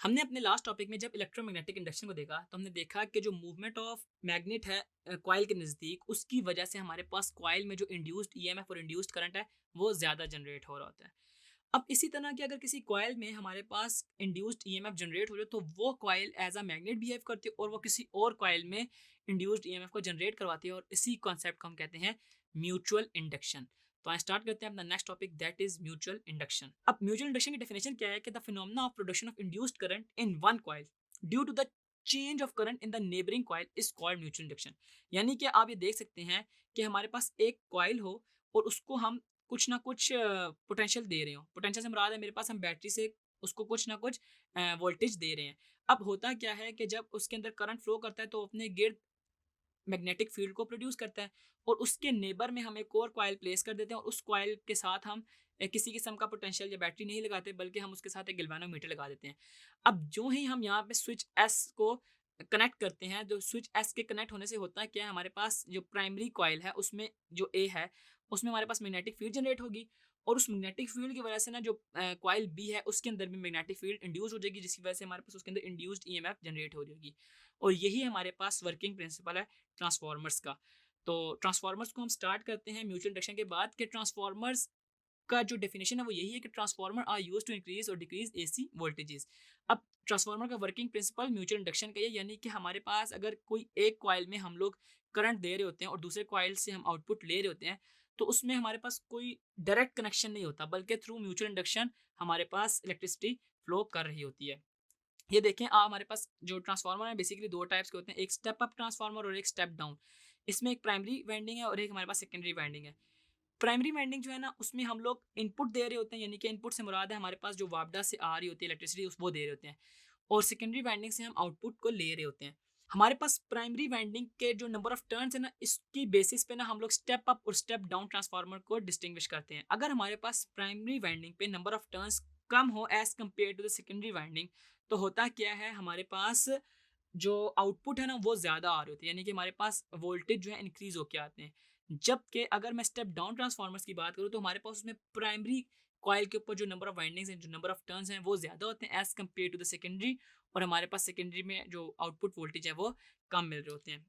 हमने अपने last topic में जब इलेक्ट्रोमैग्नेटिक इंडक्शन को देखा तो हमने देखा कि जो मूवमेंट ऑफ मैग्नेट है कॉइल के नज़दीक उसकी वजह से हमारे पास कॉइल में जो इंड्यूस्ड ईएमएफ और इंड्यूस्ड करंट है वो ज़्यादा जनरेट हो रहा होता है। अब इसी तरह की अगर किसी कॉइल में हमारे पास इंड्यूस्ड ईएमएफ जनरेट हो जाए तो वो coil as a magnet behave करती है और वो किसी और कॉइल में इंड्यूस्ड ईएमएफ को जनरेट करवाती है और इसी कॉन्सेप्ट को हम कहते हैं म्यूचुअल इंडक्शन। तो आज स्टार्ट करते हैं अपना next topic that is mutual induction. अब म्यूचुअल इंडक्शन की डेफिनेशन क्या है कि the phenomena of production of induced current in one coil due to the change of current in the neighbouring coil is called mutual induction. यानी कि आप ये देख सकते हैं कि हमारे पास एक कॉइल हो और उसको हम कुछ ना कुछ पोटेंशियल दे रहे हो। पोटेंशियल से मुराद है मेरे पास हम बैटरी से उसको कुछ ना कुछ वोल्टेज दे रहे हैं। अब होता क्या है कि जब उसके अंदर करंट फ्लो करता है तो अपने गिर्द मैग्नेटिक फील्ड को प्रोड्यूस करता है और उसके नेबर में हम एक और कॉइल प्लेस कर देते हैं और उस कॉइल के साथ हम किसी किस्म का पोटेंशियल या बैटरी नहीं लगाते बल्कि हम उसके साथ एक गैल्वेनोमीटर लगा देते हैं। अब जो ही हम यहाँ पे स्विच एस को कनेक्ट करते हैं, जो स्विच एस के कनेक्ट होने से होता है क्या है, हमारे पास जो प्राइमरी कॉइल है उसमें जो ए है उसमें हमारे पास मैग्नेटिक फील्ड जनरेट होगी और उस मैग्नेटिक फील्ड की वजह से ना जो कॉइल बी है उसके अंदर भी मैग्नेटिक फील्ड इंड्यूस हो जाएगी जिसकी वजह से हमारे पास उसके अंदर इंड्यूस्ड ईएमएफ जनरेट हो जाएगी। और यही हमारे पास वर्किंग प्रिंसिपल है ट्रांसफॉर्मर्स का। तो ट्रांसफॉर्मर्स को हम स्टार्ट करते हैं म्यूचुअल इंडक्शन के बाद कि ट्रांसफॉर्मर्स का जो डेफिनेशन है वो यही है कि transformer are used to increase और डिक्रीज एसी वोल्टेजेस। अब ट्रांसफार्मर का वर्किंग प्रिंसिपल म्यूचुअल इंडक्शन का है, यानी कि हमारे पास अगर कोई एक कॉइल में हम लोग करंट दे रहे होते हैं और दूसरे कॉइल से हम आउटपुट ले रहे होते हैं तो उसमें हमारे पास कोई डायरेक्ट कनेक्शन नहीं होता बल्कि थ्रू म्यूचुअल इंडक्शन हमारे पास इलेक्ट्रिसिटी फ्लो कर रही होती है। ये देखें हमारे पास जो ट्रांसफार्मर है बेसिकली दो टाइप्स के होते हैं, एक स्टेप अप ट्रांसफार्मर और एक स्टेप डाउन। इसमें एक प्राइमरी वाइंडिंग है और एक हमारे पास सेकेंडरी वाइंडिंग है। प्राइमरी वाइंडिंग जो है ना उसमें हम लोग इनपुट दे रहे होते हैं, यानी कि इनपुट से मुराद है हमारे पास जो वापडा से आ रही होती है इलेक्ट्रिसिटी वो दे रहे होते हैं और सेकेंडरी वाइंडिंग से हम आउटपुट को ले रहे होते हैं। हमारे पास प्राइमरी वाइंडिंग के जो नंबर ऑफ टर्न्स है ना इसकी बेसिस पे ना हम लोग स्टेप अप और स्टेप डाउन ट्रांसफार्मर को डिस्टिंग्विश करते हैं। अगर हमारे पास प्राइमरी वाइंडिंग पे नंबर ऑफ टर्न्स कम हो as compare to the secondary winding तो होता क्या है, हमारे पास जो आउटपुट है ना वो ज़्यादा आ रही होती है, यानी कि हमारे पास वोल्टेज जो है इंक्रीज होके आते हैं। जबकि अगर मैं स्टेप डाउन ट्रांसफार्मर्स की बात करूँ तो हमारे पास उसमें प्राइमरी कॉइल के ऊपर जो नंबर ऑफ वाइंडिंग्स हैं, जो नंबर ऑफ टर्न्स हैं वो ज़्यादा होते हैं as compare to the secondary और हमारे पास सेकेंडरी में जो आउटपुट वोल्टेज है वो कम मिल रहे होते हैं।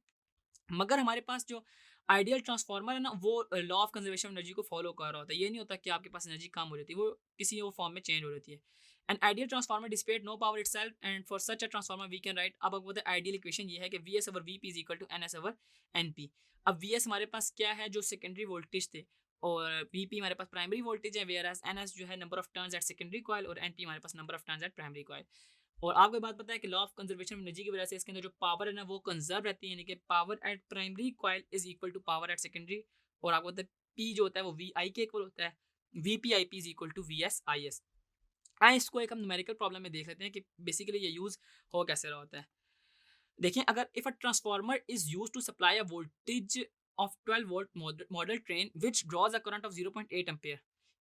मगर हमारे पास जो आइडियल ट्रांसफार्मर है ना वो law of conservation of energy को फॉलो कर रहा होता है। ये नहीं होता कि आपके पास एनर्जी कम हो जाती है, वो किसी और फॉर्म में चेंज हो जाती है। An ideal transformer dissipate no power itself and for such a transformer we can write अब वो आइडियल इक्वेशन ये है कि V S over V P is equal to N S over N P. अब V S हमारे पास क्या है, जो सेकेंडरी वोल्टेज थे और वी पी हमारे पास प्राइमरी वोल्टेज है, वेयर एज एन एस जो है number of turns at secondary coil और एन पी हमारे पास number of turns at primary coil. और आपको बात पता है कि law of conservation of energy की वजह से इसके अंदर जो पावर है ना वो कंजर्व रहती है, यानी कि power at primary coil is equal to power at secondary. और आपको पता है पी जो होता है वो वी आई के इक्वल होता है, V P I P is equal to V S I S. आए इसको एक हम न्यूमेरिकल प्रॉब्लम में देख लेते हैं कि बेसिकली ये यूज हो कैसे रहा होता है। देखिए अगर if a transformer is use to supply a voltage of 12 volt model train which draws a current of 0.8 ampere,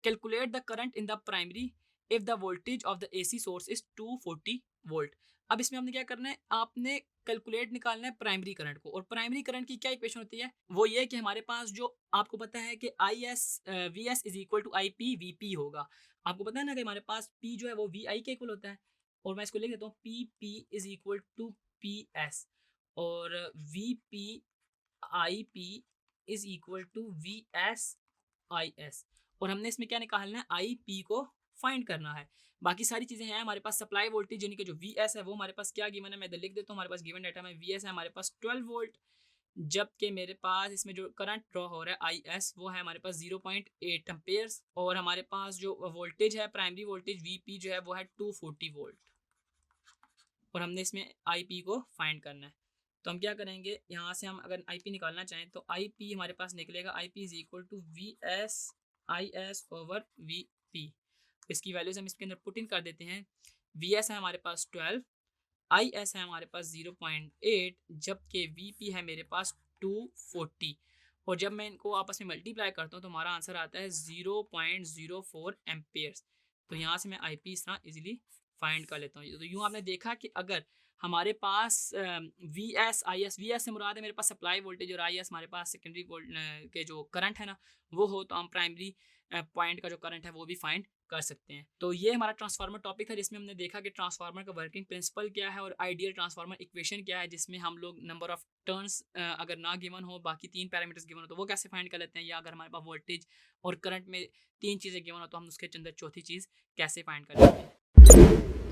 calculate the current in the primary if the voltage of the AC source is 240 volt. अब इसमें हमने क्या करना है, आपने calculate निकालना है primary current को। और प्राइमरी करंट की क्या इक्वेशन होती है, वो ये है कि हमारे पास जो आपको पता है कि I S V S is equal to I P V P होगा। आपको पता है ना कि हमारे पास पी जो है वो वी आई के इक्वल होता है और मैं इसको लिख देता हूँ P P is equal to P S और V P I P is equal to V S I S. और हमने इसमें क्या निकालना है, आई पी को फाइंड करना है। बाकी सारी चीज़ें हैं हमारे पास, सप्लाई वोल्टेज यानी कि जो वी एस है वो हमारे पास क्या गिवन है, मैं इधर लिख देता हूँ। हमारे पास गिवन डाटा में वी एस है हमारे पास 12 वोल्ट, जबकि मेरे पास इसमें जो करंट ड्रॉ हो रहा है आई एस वो है हमारे पास 0.8 एम्पेयर्स और हमारे पास जो वोल्टेज है प्राइमरी वोल्टेज वी पी जो है वो है 240 वोल्ट और हमने इसमें आई पी को फाइंड करना है। तो हम क्या करेंगे, यहाँ से हम अगर आई पी निकालना चाहें तो आई पी हमारे पास निकलेगा, I P is equal to V S I S over V P. इसकी वैल्यूज हम इसके अंदर पुट इन कर देते हैं। वी एस है हमारे पास 12, आई एस है हमारे पास 0.8, जबकि वी पी है मेरे पास 240। और जब मैं इनको आपस में मल्टीप्लाई करता हूँ तो हमारा आंसर आता है 0.04 एम्पेयर्स। तो यहाँ से मैं आई पी इस तरह इजीली फाइंड कर लेता हूँ। तो यूँ आपने देखा कि अगर हमारे पास V S I S, V S से मुराद है मेरे पास सप्लाई वोल्टेज और आई एस हमारे पास सेकेंडरी वोल्ट के जो करंट है ना वो हो, तो हम प्राइमरी पॉइंट का जो करंट है वो भी फाइंड कर सकते हैं। तो ये हमारा ट्रांसफार्मर टॉपिक था, जिसमें हमने देखा कि ट्रांसफार्मर का वर्किंग प्रिंसिपल क्या है और आइडियल ट्रांसफार्मर इक्वेशन क्या है, जिसमें हम लोग नंबर ऑफ टर्न्स अगर ना गिवन हो, बाकी 3 पैरामीटर्स गिवन हो तो वो कैसे फाइंड कर लेते हैं, या अगर हमारे पास वोल्टेज और करंट में 3 चीज़ें गिवन हो तो हम उसके अंदर चौथी चीज़ कैसे फाइंड कर लेते हैं।